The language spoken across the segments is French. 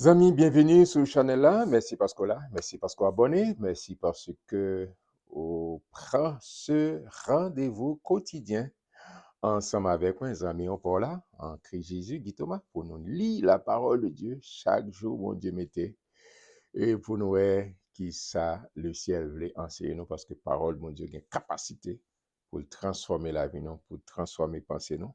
Amis, bienvenue sur le channel là. Merci parce que là, merci parce qu'on abonné, merci parce que on prend ce rendez-vous quotidien ensemble avec mes amis. On parle là, en Christ Jésus, Guy Thomas, pour nous lire la parole de Dieu chaque jour, mon Dieu mettez, et pour nous voir qui ça, le ciel voulait enseigner nous, parce que parole, mon Dieu, a une capacité pour transformer la vie, non, pour transformer pensée, non,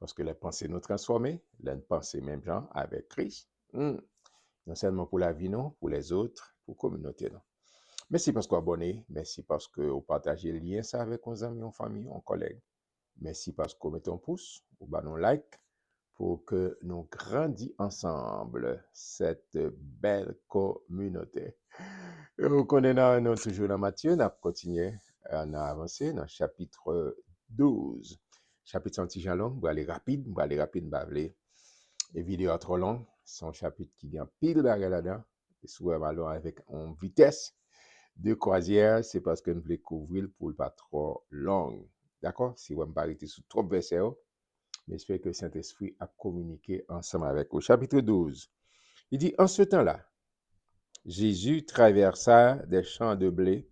parce que les pensées nous transforment, les pensées même gens avec Christ. Non seulement pour la vie, non, pour les autres, pour la communauté, non. Merci parce que vous abonnez, merci parce que vous partagez le lien ça avec vos amis, vos familles, vos collègues. Merci parce que vous mettez un pouce, ou bah un like, pour que nous grandissions ensemble cette belle communauté. Et vous connaissez, nous toujours dans Matthieu, nous continuons à avancer dans le chapitre 12. Chapitre anti-jalon, on va aller rapide, on va aller rapide, les vidéos trop longues, son chapitre qui vient pile bagarre là-dedans. Souvent, allons avec en vitesse de croisière, c'est parce que nous voulons couvrir pour pas trop long. D'accord? Si vous me arrêter sur trop versets, mais j'espère que le Saint-Esprit a communiqué ensemble avec vous. Chapitre 12. Il dit, en ce temps-là, Jésus traversa des champs de blé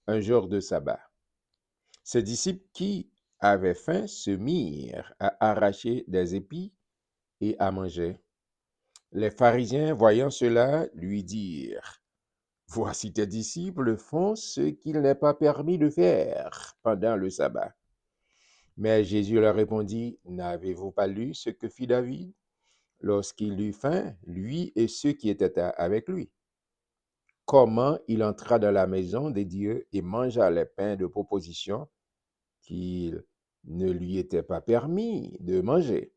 un jour de sabbat. Ses disciples qui avaient faim se mirent à arracher des épis et à manger. Les pharisiens, voyant cela, lui dirent, voici tes disciples font ce qu'il n'est pas permis de faire pendant le sabbat. Mais Jésus leur répondit, n'avez-vous pas lu ce que fit David lorsqu'il eut faim, lui et ceux qui étaient avec lui? Comment il entra dans la maison de Dieu et mangea les pains de proposition qu'il ne lui était pas permis de manger,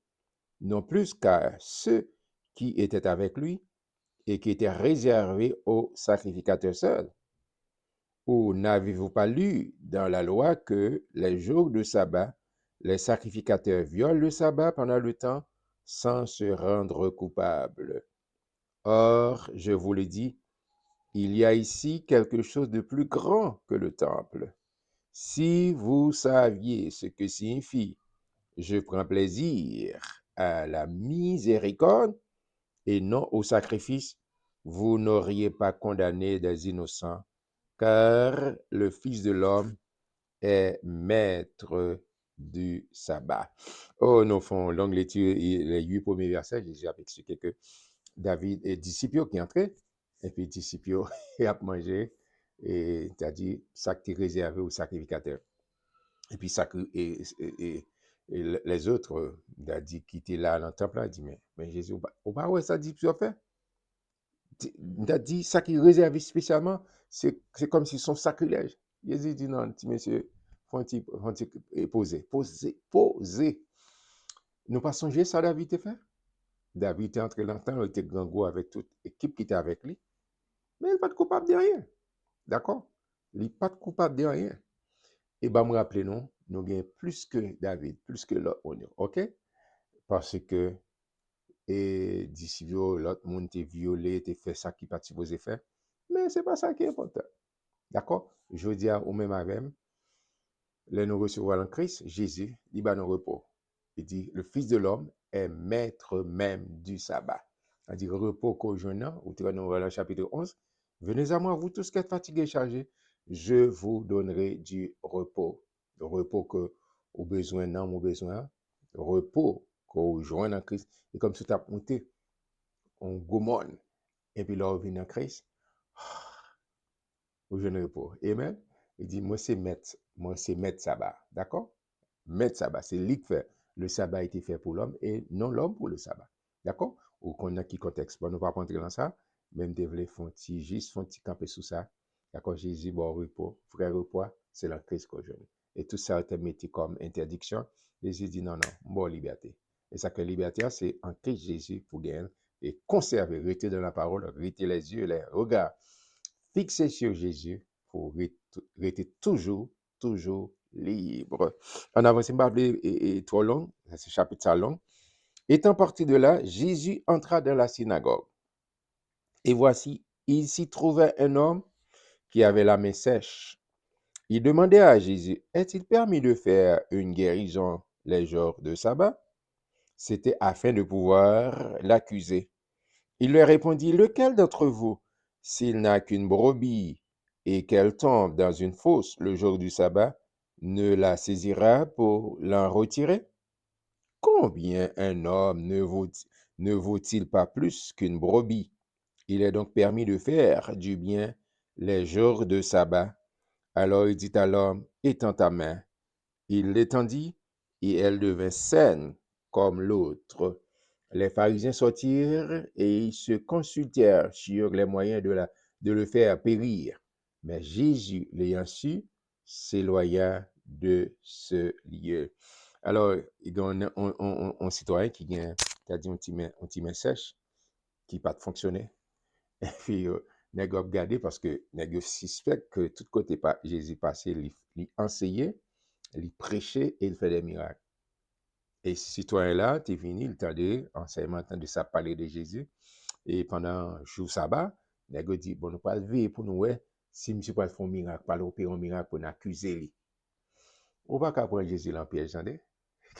non plus qu'à ceux qui étaient avec lui et qui étaient réservés aux sacrificateurs seuls. Ou n'avez-vous pas lu dans la loi que les jours de sabbat, les sacrificateurs violent le sabbat pendant le temps sans se rendre coupables? Or, je vous le dis, il y a ici quelque chose de plus grand que le temple. Si vous saviez ce que signifie je prends plaisir à la miséricorde et non au sacrifice, vous n'auriez pas condamné des innocents, car le Fils de l'homme est maître du sabbat. Oh, nous faisons longue lecture, les 8 premiers versets, Jésus a expliqué que David et disciples qui entraient, et puis disciples a mangé, et c'est-à-dire ça qui est réservé aux sacrificateurs. Et puis et les autres, dit qui étaient là dans le temple, a dit, mais Jésus, ouais, ça dit, tu as fait. Il dit, ça qui est réservé spécialement, c'est comme si son sacrilège. Jésus dit, non, petit monsieur, faut-il poser. Nous pas songer ça, David était fait. David était entré dans le temps, il était grand go avec toute l'équipe qui était avec lui, mais il n'est pas coupable de rien. D'accord? Il n'est pas coupable de rien. Et bien, me rappelez, nous gagnons plus que David, plus que l'autre, ok? Parce que, et d'ici, l'autre monde t'est violé, t'es fait ça qui pas supposé faire. Mais c'est pas ça qui est important. D'accord? Je dis au même avec, les nous recevoir en Christ, Jésus, il va nous repos. Il dit, le Fils de l'homme est maître même du sabbat. Il dit, repos qu'au jeune, ou tu vas nous voir dans le chapitre 11, venez à moi, vous tous qui êtes fatigués et chargés, je vous donnerai du repos. Le repos que au besoin, non, au besoin, le repos qu'on joint en Christ. Et comme tout a monté, on goumone. Et puis là, on vient en Christ, au jeune repos. Amen. Il dit, moi c'est maître sabbat. D'accord? Maître sabbat, c'est lui qui fait. Le sabbat a été fait pour l'homme et non l'homme pour le sabbat. D'accord? Ou qu'on a qui contexte. Bon, nous ne va pas entrer dans ça. Même des vrais font juste font camper sous ça. D'accord? Jésus, bon repos, frère repos, c'est la Christ qu'aujourd'hui. Et tout ça a été mis comme interdiction. Jésus dit non, non, bon liberté. Et ça que liberté, c'est en Christ Jésus pour gagner et conserver, rester dans la parole, rester les yeux, les regards fixés sur Jésus pour rester toujours, toujours libre. En avant, c'est pas trop long, c'est chapitre ça long. Étant parti de là, Jésus entra dans la synagogue. Et voici, il s'y trouvait un homme qui avait la main sèche. Il demandait à Jésus, est-il permis de faire une guérison les jours de sabbat? C'était afin de pouvoir l'accuser. Il leur répondit, lequel d'entre vous, s'il n'a qu'une brebis et qu'elle tombe dans une fosse le jour du sabbat, ne la saisira pour l'en retirer? Combien un homme ne vaut-il pas plus qu'une brebis? Il est donc permis de faire du bien les jours de sabbat. Alors il dit à l'homme, étends ta main. Il l'étendit, et elle devint saine comme l'autre. Les pharisiens sortirent et ils se consultèrent sur les moyens de le faire périr. Mais Jésus, l'ayant su, s'éloigna de ce lieu. Alors, il y a un citoyen qui a dit un petit main sèche qui n'a pas fonctionné. Et puis, nèg a regardé parce que nèg suspect que tout côté Jésus passé, il enseignait, il prêchait et il fait des miracles. Et ce citoyen-là, tu es venu, il tendait, enseignement, de ça parler de Jésus. Et pendant le jour sabbat, nèg a dit, bon, nous pas lever pour nous, ouais, si monsieur pas faire un miracle, pas opérer un miracle pour nous accuser lui. On va pas prendre Jésus en piège, attendez.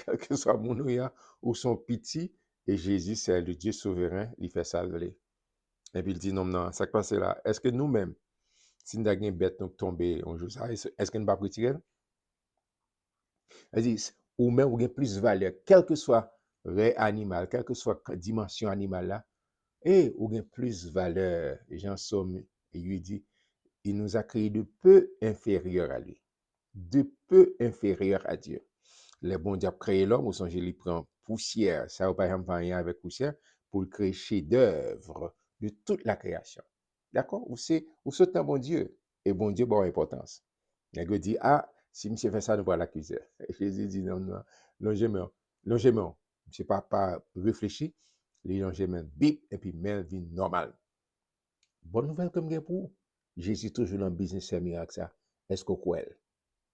Quel que soit mon nom ou son petit, et Jésus, c'est le Dieu souverain, il fait salver. Et puis il dit, non, non, ça qui passe là, est-ce que nous-mêmes, si nous avons une bête nous tomber un jour, est-ce que nous ne pas retirer? Elle dit, ou même ou plus de valeur, quel que soit le animal, quelle que soit la dimension animale là, et ou plus de valeur. Jean Somme, il lui dit, il nous a créé de peu inférieur à lui, de peu inférieur à Dieu. Les bons dieux créé l'homme, au son il prend poussière, ça va pas rien avec poussière, pour le créer chef-d'œuvre de toute la création. D'accord? Ou c'est un bon Dieu, et bon Dieu, bon importance. Il dit, ah, si monsieur fait ça, nous va l'accuser. Jésus dit, non, non, longement, longement. Monsieur pas réfléchi, les longement, bip, et puis même vie normale. Bonne nouvelle comme pour vous. Jésus toujours dans le business c'est miracle ça. Est-ce que quoi?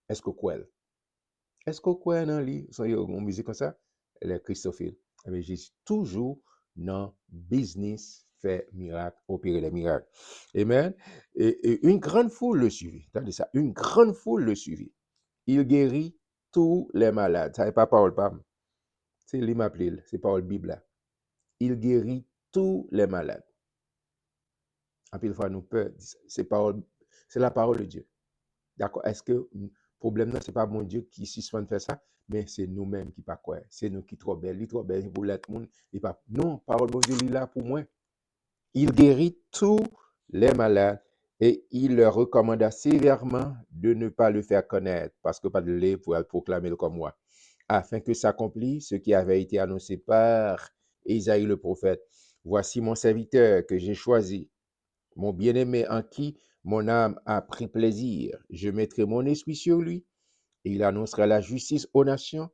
Est-ce que quoi? Est-ce que quoi dans lui, son une musique comme ça, les Christophile. Mais Jésus toujours dans business fait miracle, opérer les miracles. Amen. Et une grande foule le suivit. Attendez ça, une grande foule le suivit. Il guérit tous les malades. Ça n'est pas parole pam. C'est lui m'appelle, c'est parole Bible là. Il guérit tous les malades. En pile fois nous peur, c'est la parole de Dieu. D'accord? Est-ce que le problème, ce n'est pas mon Dieu qui suspend de faire ça, mais c'est nous-mêmes qui pas quoi. C'est nous qui trop belle, trop belle pour l'être monde. Non, parole de Dieu, il est là pour moi. Il guérit tous les malades et il leur recommanda sévèrement de ne pas le faire connaître, parce que pas de lait pour le proclamer comme moi, afin que s'accomplisse ce qui avait été annoncé par Isaïe le prophète. Voici mon serviteur que j'ai choisi, mon bien-aimé en qui mon âme a pris plaisir. Je mettrai mon esprit sur lui et il annoncera la justice aux nations.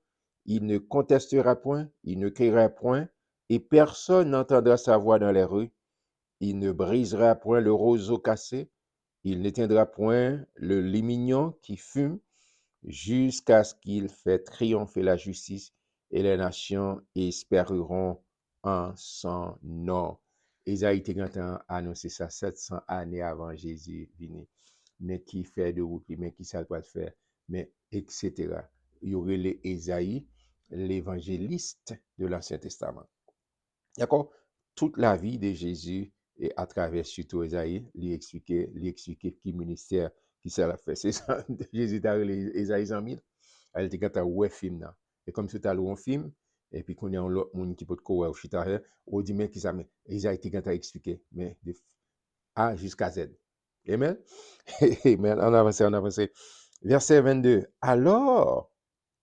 Il ne contestera point, il ne criera point et personne n'entendra sa voix dans les rues. Il ne brisera point le roseau cassé, il n'éteindra point le limignon qui fume jusqu'à ce qu'il fait triompher la justice et les nations espéreront en son nom. Isaïe a annoncé ça 700 années avant Jésus venu. Mais qui fait de route, mais qui ça doit faire, mais etc. Il y aurait les Isaïe, l'évangéliste de l'Ancien Testament. D'accord? Toute la vie de Jésus et à travers surtout Isaïe, lui expliquer qui ministère, qui ça l'a fait. C'est ça, Jésus t'a les Isaïe 100 000. Elle était quand t'as ouais film là. Et comme si t'as un film, et puis qu'on est un autre monde qui peut te courir au chita, on dit mais qui ça, mais Isaïe était quand t'as expliqué, mais de A jusqu'à Z. Amen? Amen. On avance, on avance. Verset 22. Alors,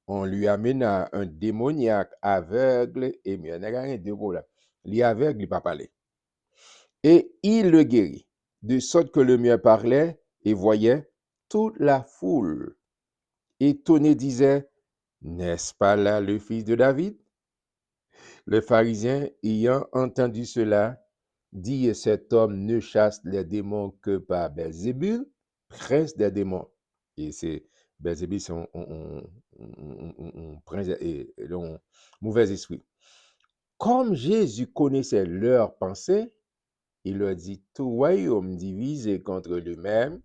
on lui amena un démoniaque aveugle et mieux. N'est-ce pas deux mots là. Il est aveugle, il ne peut pas parler. Et il le guérit, de sorte que le mieux parlait et voyait toute la foule. Étonné disait, n'est-ce pas là le fils de David? Les pharisiens, ayant entendu cela, dit cet homme ne chasse les démons que par Belzébul, prince des démons. Et c'est Belzébul, c'est un prince et un mauvais esprit. Comme Jésus connaissait leurs pensées, il leur dit, tout royaume divisé contre lui-même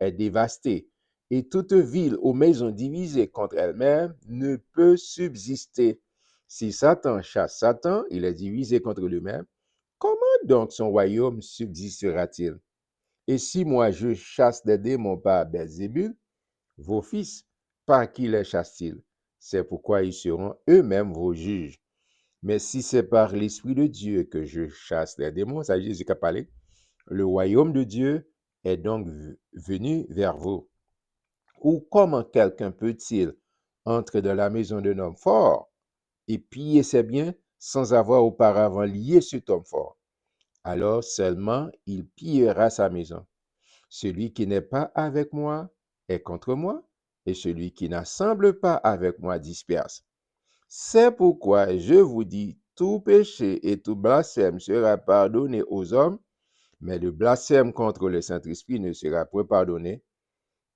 est dévasté, et toute ville ou maison divisée contre elle-même ne peut subsister. Si Satan chasse Satan, il est divisé contre lui-même. comment donc son royaume subsistera-t-il? Et si moi je chasse des démons par Belzébul, vos fils, par qui les chassent-ils? C'est pourquoi ils seront eux-mêmes vos juges. Mais si c'est par l'Esprit de Dieu que je chasse les démons, ça Jésus qui a parlé, le royaume de Dieu est donc venu vers vous. Ou comment quelqu'un peut-il entrer dans la maison d'un homme fort et piller ses biens sans avoir auparavant lié cet homme fort? Alors seulement il pillera sa maison. Celui qui n'est pas avec moi est contre moi, et celui qui n'assemble pas avec moi disperse. C'est pourquoi je vous dis, tout péché et tout blasphème sera pardonné aux hommes, mais le blasphème contre le Saint-Esprit ne sera point pardonné.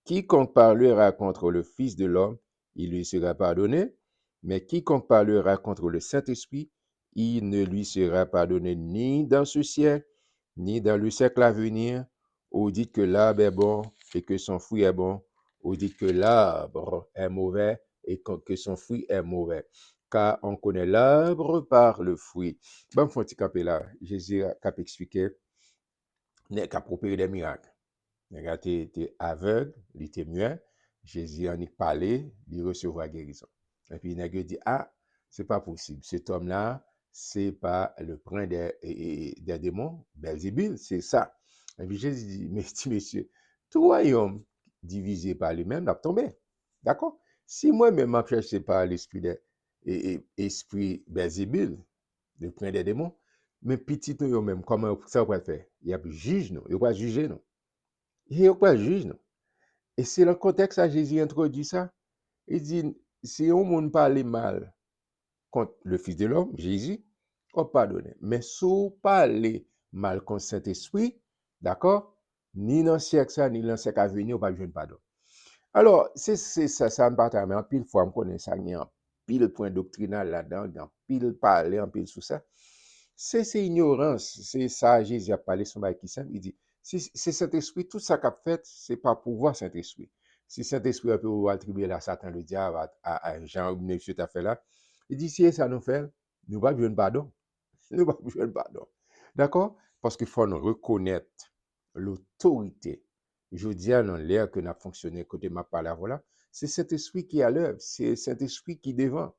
Quiconque parlera contre le Fils de l'homme, il lui sera pardonné, mais quiconque parlera contre le Saint-Esprit, il ne lui sera pardonné ni dans ce siècle, ni dans le siècle à venir. Ou dites que l'arbre est bon et que son fruit est bon, ou dites que l'arbre est mauvais et que son fruit est mauvais. Car on connaît l'arbre par le fruit. Bon, faut camper là. Jésus a expliqué, n'est qu'à opérer des miracles. Les gars étaient aveugles, ils étaient muets. Jésus en a parlé, il recevra guérison. Et puis, il a dit, ah, c'est pas possible. Cet homme-là, c'est pas le prince des démons, Belzébul, c'est ça. Et puis, Jésus dit, mais petit monsieur, tout royaume divisé par lui-même l'a tombé. D'accord? Si moi-même, je ne cherche pas l'esprit esprit Belzébul, le prince des démons, mais petit nous même, comment ça va faire? Il y a juge nous, il va juger nous. Il n'y a pas de juge, non? Et c'est le contexte à Jésus introduit ça. Il dit, si on ne parle mal contre le Fils de l'homme, Jésus, on pardonne. Mais si on parle mal contre Saint-Esprit, d'accord, ni dans le siècle ça, ni dans le siècle à venir, on ne va pas de pardon. Alors, c'est ça, ça me partage, mais en pile fois, on connaît ça, il y a un pile point doctrinal là-dedans, il y a un pile parler, un pile sous ça. C'est ignorance, c'est ça, Jésus a parlé sur qui simple, il dit, si c'est Saint-Esprit, tout ça qu'a fait, c'est pas pouvoir Saint-Esprit. Si Saint-Esprit a pu attribuer la Satan, le diable, à Jean, monsieur t'a fait là, il dit, si ça nous fait, nous va besoin de pardon. Nous va besoin de pardon. D'accord? Parce qu'il faut nous reconnaître l'autorité. Je dis dans l'air que n'a fonctionné côté ma parole, voilà, c'est Saint-Esprit qui est à l'œuvre, c'est Saint-Esprit qui devant.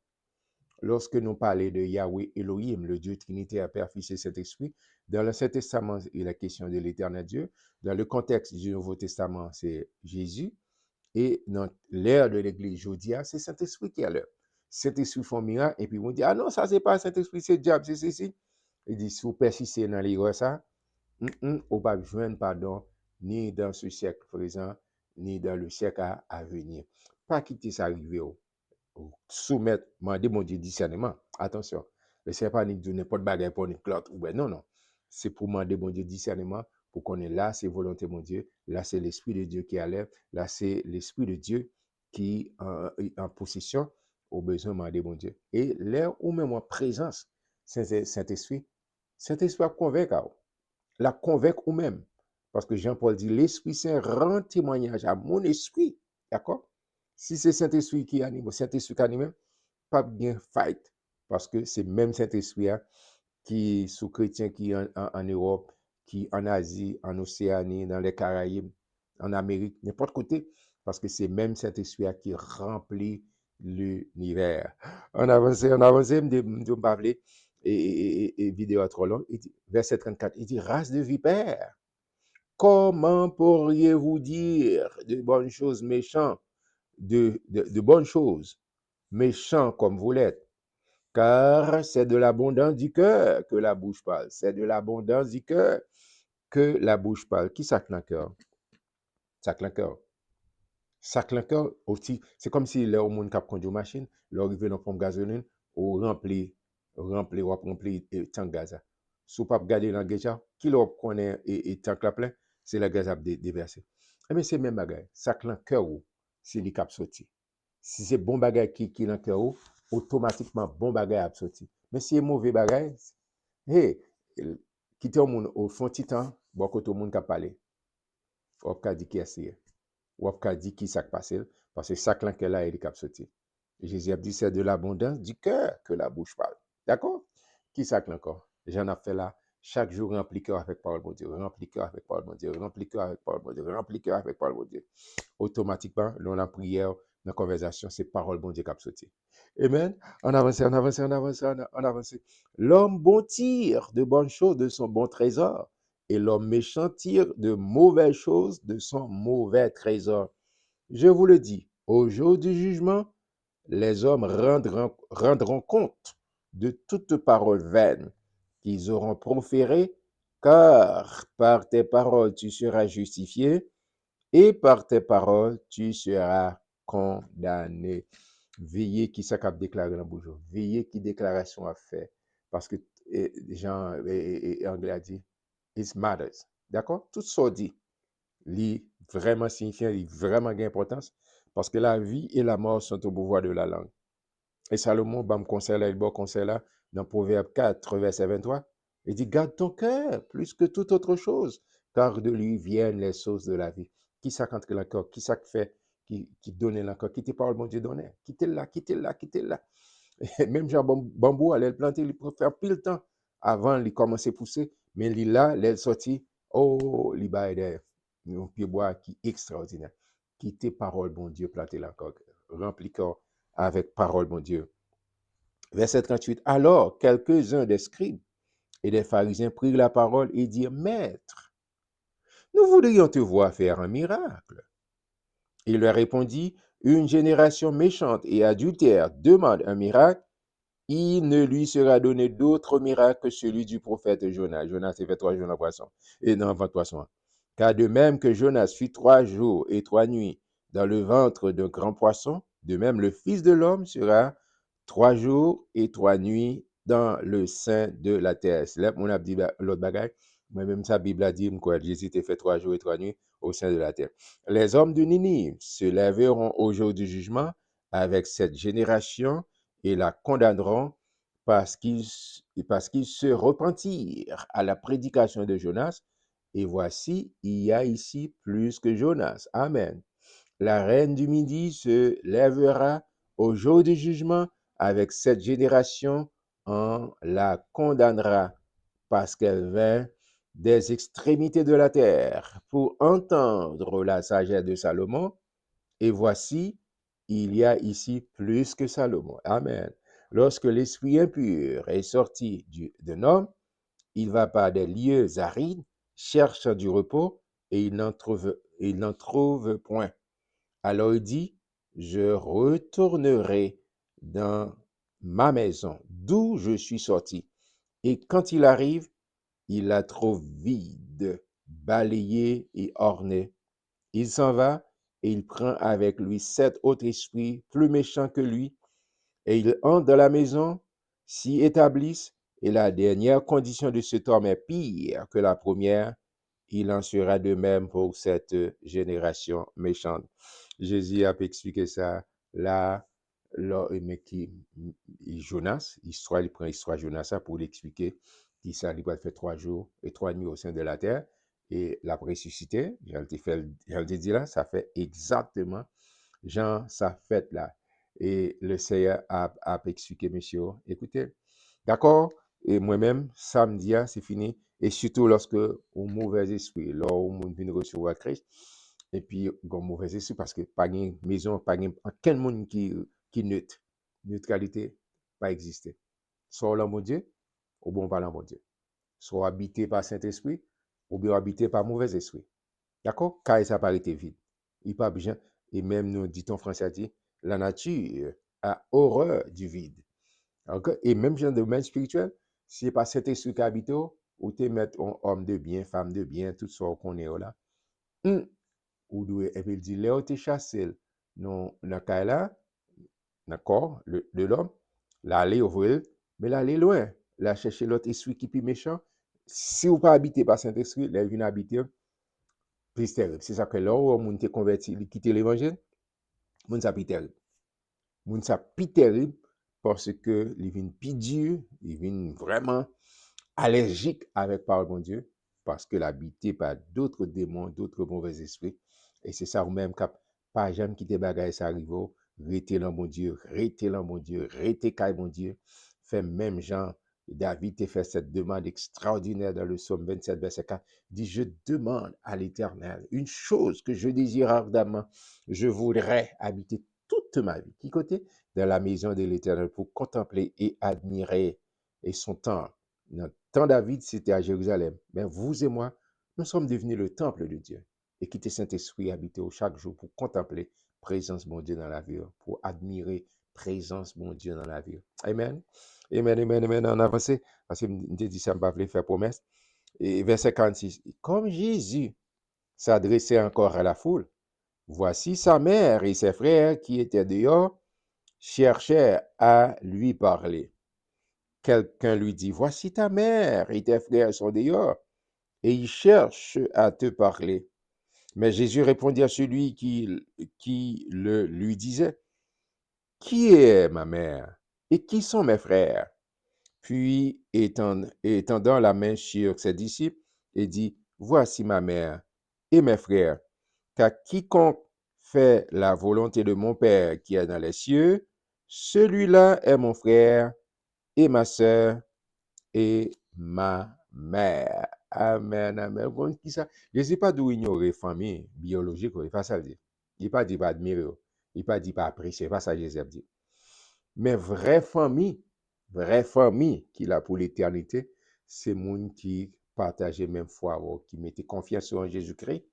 Lorsque nous parlons de Yahweh Elohim, le Dieu Trinité, Père, Fils et Saint-Esprit, dans l'Ancien Testament, il est la question de l'éternel Dieu. Dans le contexte du Nouveau Testament, c'est Jésus. Et dans l'ère de l'Église, Jodia, c'est Saint-Esprit qui est à l'œuvre. Saint-Esprit fait un miracle, et puis on dit, ah non, ça c'est pas Saint-Esprit, c'est diable, c'est ceci. Il dit, si vous persistez dans l'erreur, ça, on va joindre pardon, ni dans ce siècle présent, ni dans le siècle à venir. Pas quitter ça arriver. Soumettre, demander mon Dieu discernement. Attention, le Seigneur pas dit n'importe bagaille pour une clotte. Non, non. C'est pour demander mon Dieu discernement, pour qu'on est là, c'est volonté mon Dieu. Là, c'est l'Esprit de Dieu qui est à l'œuvre. Là, c'est l'Esprit de Dieu qui est en possession au besoin de demander mon Dieu. Et là où même en présence, Saint-Esprit, Saint-Esprit a convaincre, la convaincre ou même. Parce que Jean-Paul dit, l'Esprit Saint rend témoignage à mon esprit. D'accord? Si c'est Saint-Esprit qui anime, Saint-Esprit qui anime, pas bien fight. Parce que c'est même Saint-Esprit hein, qui sous chrétien qui en Europe, qui en Asie, en Océanie, dans les Caraïbes, en Amérique, n'importe côté. Parce que c'est même Saint-Esprit qui remplit l'univers. On avance, je me parler et vidéo trop long. Verset 34, il dit, race de vipères, comment pourriez-vous dire de bonnes choses méchantes, de bonnes choses, méchants comme vous l'êtes? Car c'est de l'abondance du cœur que la bouche parle. C'est de l'abondance du cœur que la bouche parle. Qui ça le cœur? Ça le cœur. Ça le cœur aussi. C'est comme si là, au monde qui a conduit une machine, là, arrivé dans la pompe gasoline, ou rempli tant de gaz. Si vous ne regardez dans le gaz, qui l'a connaît et tant que la plein, c'est le gaz à déverser. Mais c'est même bagage. Ça le cœur, c'est les cap sorti. Si c'est bon bagage qui est dans le cœur, automatiquement bon bagage a sorti. Mais si c'est mauvais bagage, hey, quitter au monde au fond de temps, beaucoup de monde qui a parlé. Ou qui a dit qui est ou qui a dit qui s'est passé, parce que ça que là il est cap sorti. Jésus a dit c'est de l'abondance du cœur que la bouche parle. D'accord? Qui ça encore? J'en ai fait là Chaque jour, remplis cœur avec parole, mon Dieu. Remplis cœur avec parole, mon Dieu. Remplis cœur avec parole, mon Dieu. Remplis cœur avec parole, mon Dieu. Automatiquement, dans la prière, dans la conversation, c'est parole, mon Dieu, qui a sauté. Amen. En avance, en avance, en avance, en avance. L'homme bon tire de bonnes choses de son bon trésor, et l'homme méchant tire de mauvaises choses de son mauvais trésor. Je vous le dis, au jour du jugement, les hommes rendront compte de toute parole vaine qu'ils auront proférée, car par tes paroles tu seras justifié et par tes paroles tu seras condamné. Veillez qui ça cap déclaré dans le bougeon. Veillez qui déclaration a fait. Parce que Jean Anglais a dit, it matters. D'accord? Tout ça dit, li vraiment signifiant, li vraiment d'importance. Parce que la vie et la mort sont au pouvoir de la langue. Et Salomon, me conseille là, il bon conseil là, dans Proverbe 4, verset 23. Il dit, garde ton cœur plus que toute autre chose, car de lui viennent les sources de la vie. Qui ça contre l'encore? Qui ça fait? Qui donne l'encore? Qui te parle, mon Dieu, donne? Qui te là, qui te là, qui te là? Et même Jean Bambou, elle planter, il peut faire pile temps avant de commencer à pousser, mais il là, elle sorti, oh, il va aider. Un pied bois qui est extraordinaire. Qui te parole, mon Dieu, planter l'encore. Remplis corps avec parole, mon Dieu. Verset 38. Alors, quelques-uns des scribes et des pharisiens prirent la parole et dirent, Maître, nous voudrions te voir faire un miracle. Il leur répondit, une génération méchante et adultère demande un miracle. Il ne lui sera donné d'autre miracle que celui du prophète Jonas. Jonas s'est fait 3 jours dans le poisson, et dans le ventre poisson. Car de même que Jonas fut 3 jours et 3 nuits dans le ventre d'un grand poisson, de même le Fils de l'homme sera 3 jours et 3 nuits dans le sein de la terre. C'est là qu'on a dit l'autre bagaille. Moi-même, sa Bible a dit que Jésus était fait 3 jours et 3 nuits au sein de la terre. Les hommes de Ninive se lèveront au jour du jugement avec cette génération et la condamneront parce qu'ils se repentirent à la prédication de Jonas. Et voici, il y a ici plus que Jonas. Amen. La reine du Midi se lèvera au jour du jugement avec cette génération, on la condamnera parce qu'elle vint des extrémités de la terre pour entendre la sagesse de Salomon. Et voici, il y a ici plus que Salomon. Amen. Lorsque l'esprit impur est sorti d'un homme, il va par des lieux arides, cherchant du repos, et il n'en trouve point. Alors il dit, je retournerai dans ma maison, d'où je suis sorti. Et quand il arrive, il la trouve vide, balayée et ornée. Il s'en va et il prend avec lui 7 autres esprits plus méchants que lui, et ils entrent dans la maison, s'y établissent, et la dernière condition de cet homme est pire que la première. Il en sera de même pour cette génération méchante. Jésus a expliqué ça là, mais Jonas, il prend l'histoire de Jonas pour l'expliquer, qui ça, il va faire 3 jours et 3 nuits au sein de la terre, et la ressuscité, j'en te dit là, ça fait exactement, Jean, ça fait là. Et le Seigneur a expliqué, monsieur, écoutez, d'accord, et moi-même, samedi, c'est fini, et surtout lorsque au mauvais esprit, là où on vient recevoir Christ, et puis, un mauvais esprit, parce que pas de maison, pas de aucun monde qui neutre. Neutralité, pas exister. Soit là, mon Dieu, ou bon pas là, mon Dieu. Soit habité par Saint-Esprit, ou bien habité par mauvais esprit. D'accord? Car ça paraît vide. Il pas bien. Et même nous, dit en français, dit, la nature a horreur du vide. Ok? Et même dans le domaine spirituel, si c'est pas Saint-Esprit qui habite, ou tu mettre un homme de bien, femme de bien, tout ça qu'on est là, ou doué, et puis il dit, là où tu chassé, non, dans le là, d'accord, de l'homme, là, aller ouvrir, mais là, aller loin, là, chercher l'autre esprit qui est plus méchant. Si vous pas habité par Saint-Esprit, là, il vient habiter, plus terrible. C'est ça que là où on est converti, il quitte l'évangile, moun ça plus terrible. Moun ça plus terrible parce que il vient plus dur, il vient vraiment allergique avec parole de Dieu parce que l'habité par d'autres démons, d'autres mauvais esprits. Et c'est ça ou même cap pas jamais quitter bagaille ça arrive, rester dans mon Dieu, rester dans mon Dieu, rester caille mon Dieu, fait même gens David t'a fait cette demande extraordinaire dans le psaume 27, verset 4. Il dit, je demande à l'Éternel une chose que je désire ardemment. Je voudrais habiter toute ma vie. Qui côté? Dans la maison de l'Éternel pour contempler et admirer et son temple. Notre temps David, c'était à Jérusalem. Mais vous et moi, nous sommes devenus le temple de Dieu. Et quitter Saint-Esprit habiter chaque jour pour contempler présence mon Dieu dans la vie, pour admirer présence mon Dieu dans la vie. Amen. Amen, amen, amen. On avance. Parce que je dit ça, je ne vais pas faire promesse. Et verset 46. Comme Jésus s'adressait encore à la foule, voici sa mère et ses frères qui étaient dehors cherchaient à lui parler. Quelqu'un lui dit, voici ta mère et tes frères sont dehors et ils cherchent à te parler. Mais Jésus répondit à celui qui le lui disait, qui est ma mère et qui sont mes frères? Puis étendant la main sur ses disciples, et dit, voici ma mère et mes frères, car quiconque fait la volonté de mon Père qui est dans les cieux, celui-là est mon frère et ma sœur et ma mère. Amen, amen. Bon, qui ça? Je ne sais pas d'où ignorer famille biologique, il n'est pas ça le dire. Il n'est pas dit pas admirer, il n'est pas dit pas apprécier, c'est pas ça que Jésus dit. Mais vraie famille qu'il a pour l'éternité, c'est moun qui partageait même foi, qui mettait confiance en Jésus-Christ.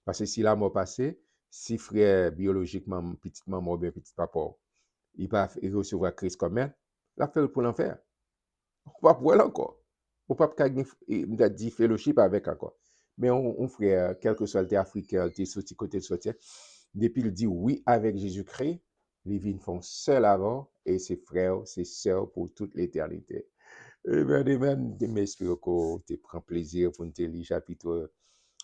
Parce que si la mort passée, si frère biologiquement, petite maman ou bien petit papa, il va recevoir Christ comme elle, la fait pour l'enfer. On va pour elle encore. On ne peut pas dire fellowship avec encore. Mais on frère, quel que soit le africain, le sorti côté de sortir, depuis il dit oui avec Jésus-Christ, les vignes font seul avant et ses frères, ses sœurs pour toute l'éternité. Amen, amen. J'espère que tu prends plaisir pour nous lire chapitre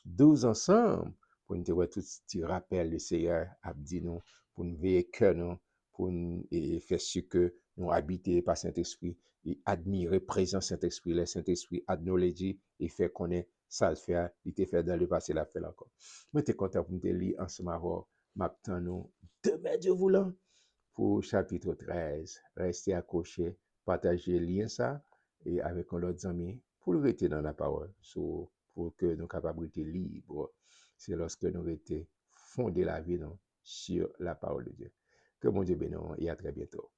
12 ensemble, pour nous voir tout ce petit rappel le Seigneur a dit nous, pour nous veiller que nous, pour nous faire ce que nous habiter par Saint-Esprit et admirer présent Saint-Esprit, le Saint-Esprit acknowledge et fait connaître ça le fait, il te fait dans le passé, la fait encore. Je suis content pour nous lire ensemble avant, maintenant nous, demain Dieu voulant, pour chapitre 13. Restez accrochés, partagez le lien ça et avec l'autre ami pour le rester dans la parole, pour que nous capables d'être libres. C'est lorsque nous étions fondés la vie non, sur la parole de Dieu. Que mon Dieu bénisse et à très bientôt.